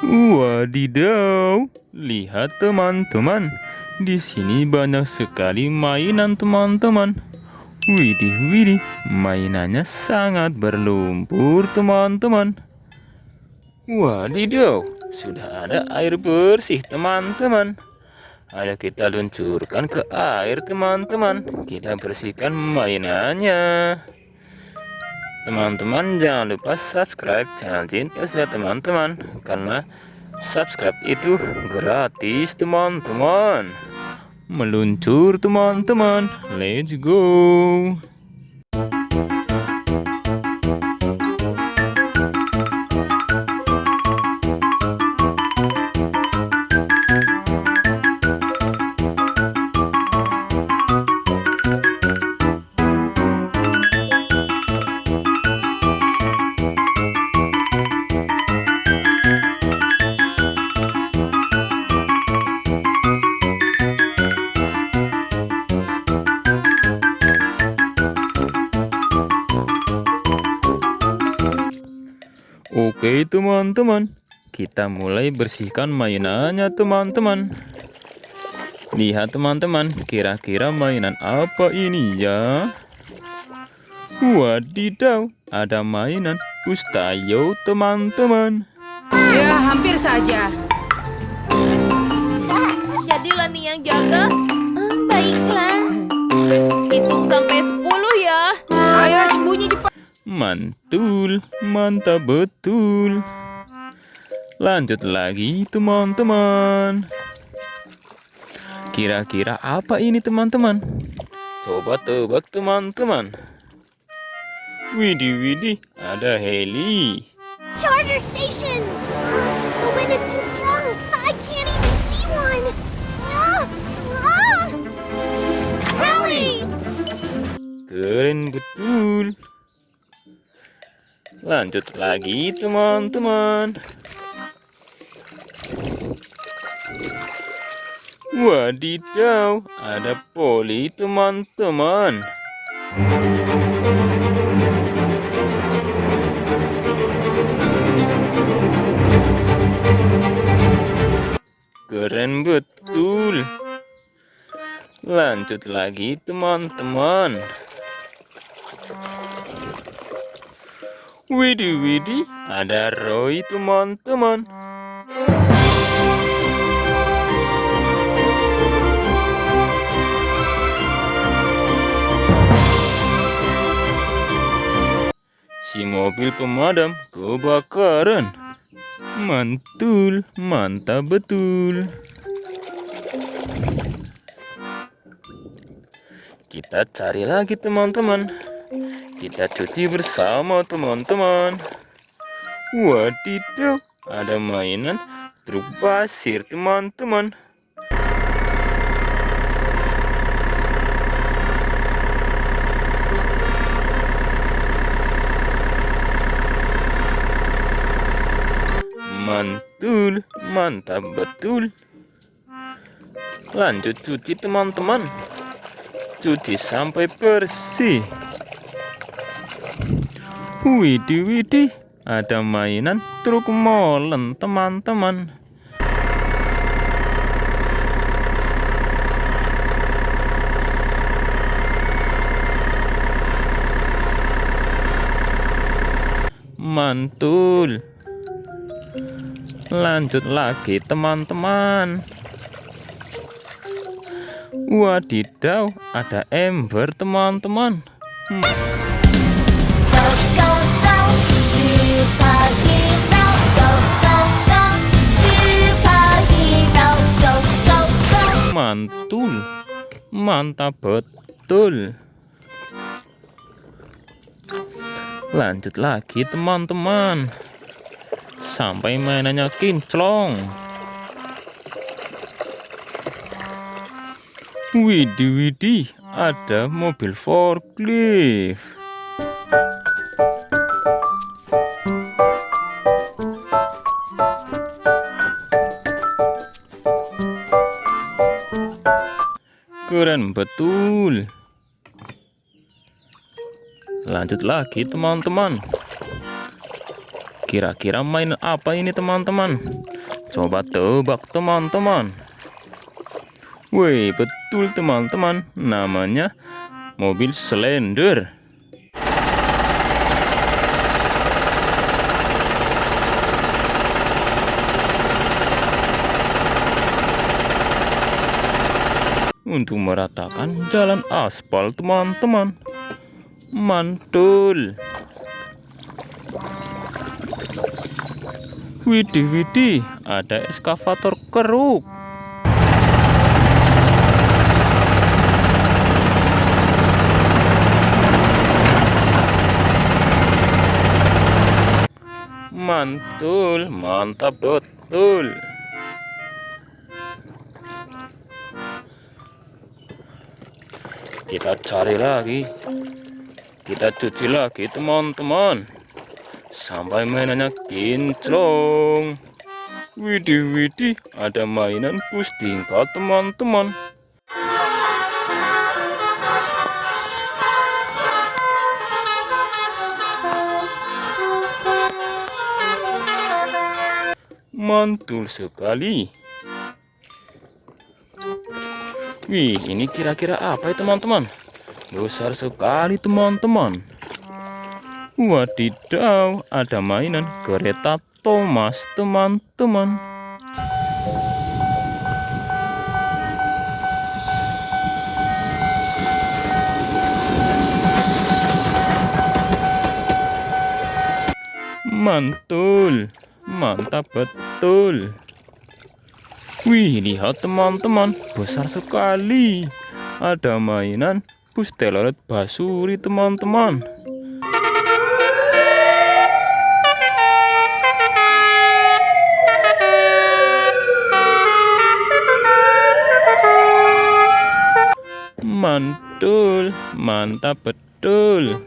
Wadidaw, lihat teman-teman. Di sini banyak sekali mainan teman-teman. Widih, widih, mainannya sangat berlumpur teman-teman. Wadidaw, sudah ada air bersih teman-teman. Ayo kita luncurkan ke air teman-teman. Kita bersihkan mainannya. Teman-teman jangan lupa subscribe channel Cinta Sehat teman-teman, karena subscribe itu gratis teman-teman. Meluncur teman-teman, let's go. Oke teman-teman, kita mulai bersihkan mainannya teman-teman. Lihat teman-teman, kira-kira mainan apa ini ya? Wadidaw, ada mainan Pustayo teman-teman. Ya, hampir saja. Jadilah nih yang jaga. Baiklah. Hitung sampai 10 ya. Ayo sembunyi di Mantul, mantap betul. Lanjut lagi teman-teman. Kira-kira apa ini teman-teman? Coba tebak teman-teman. Widih, widih, ada heli. Charger station! The wind is too strong. I can't even see one. Rally! Keren betul. Lanjut lagi teman-teman. Wadidaw, ada poli teman-teman. Keren betul. Lanjut lagi teman-teman. Widih, widih, ada Roy teman-teman. Si mobil pemadam kebakaran. Mantul, mantap betul. Kita cari lagi teman-teman. Kita cuci bersama teman-teman. Wadidaw, ada mainan truk pasir teman-teman. Mantul, mantap betul. Lanjut cuci teman-teman. Cuci sampai bersih. Widih, widih, ada mainan truk molen teman-teman. Mantul. Lanjut lagi teman-teman. Wadidaw, ada ember teman-teman. Mantul, mantap betul. Lanjut lagi teman-teman, sampai mainannya kinclong. Widih, widih, ada mobil forklift. Keren betul. Lanjut lagi teman-teman. Kira-kira mainan apa ini teman-teman? Coba tebak teman-teman. Wih, betul teman-teman. Namanya mobil Slender. Untuk meratakan jalan aspal teman-teman. Mantul. Widih, ada eskavator keruk. Mantul, mantap betul. Kita cari lagi, kita cuci lagi teman-teman, sampai mainannya kinclong. Widih, ada mainan bus tingkat teman-teman. Mantul sekali. Wih, ini kira-kira apa ya teman-teman? Besar sekali teman-teman. Wadidaw, ada mainan kereta Thomas teman-teman. Mantul, mantap betul. Wih, lihat teman-teman, besar sekali. Ada mainan bus telolet basuri teman-teman. Mantul, mantap betul.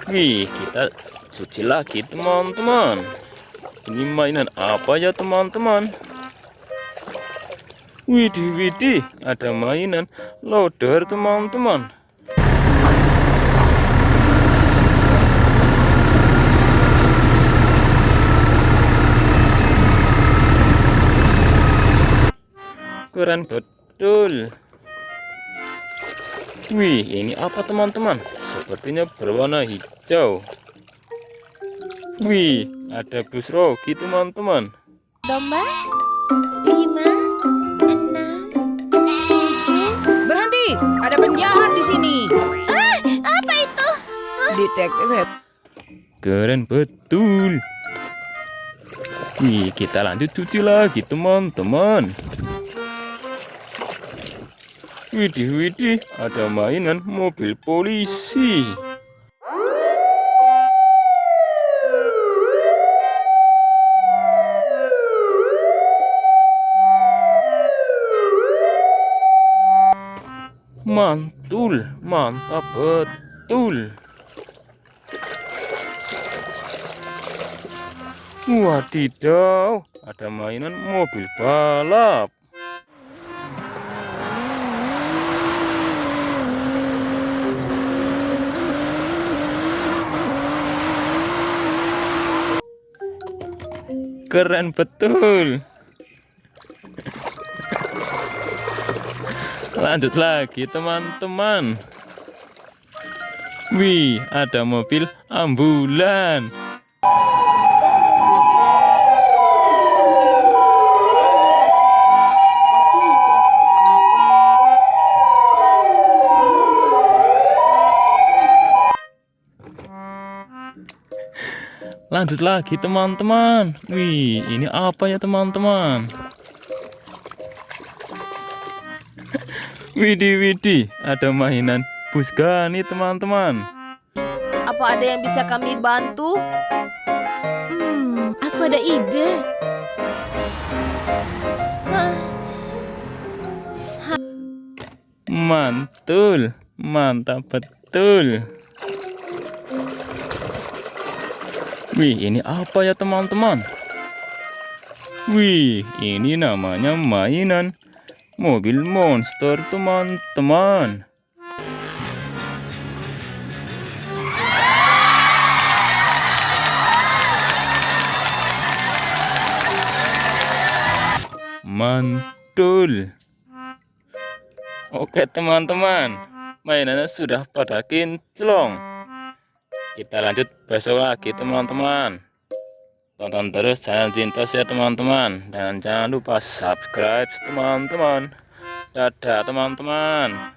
Wih, kita cuci lagi teman-teman. Ini mainan apa ya teman-teman? Widih, ada mainan loader teman-teman. Keren betul. Wih, ini apa teman-teman? Sepertinya berwarna hijau. Wih, ada bus Rocky teman-teman. Domba 5, 6, 7. Berhenti, ada penjahat di sini. Apa itu? Detektif. Keren betul. Wih, kita lanjut cuci lagi teman-teman. Widih, ada mainan mobil polisi. Mantul, mantap betul. Wadidaw, ada mainan mobil balap. Keren betul. Lanjut lagi teman-teman. Wih, ada mobil ambulan. Lanjut lagi teman-teman. Wih, ini apa ya teman-teman? Widih, ada mainan bus Gani teman-teman. Apa ada yang bisa kami bantu? Aku ada ide. Mantul, mantap betul. Wih, ini apa ya teman-teman? Wih, ini namanya mainan mobil monster teman-teman. mantul. Oke teman-teman, mainannya sudah pada kinclong. Kita lanjut besok lagi teman-teman. Tonton terus channel Cintos ya teman-teman. Dan jangan lupa subscribe teman-teman. Dadah teman-teman.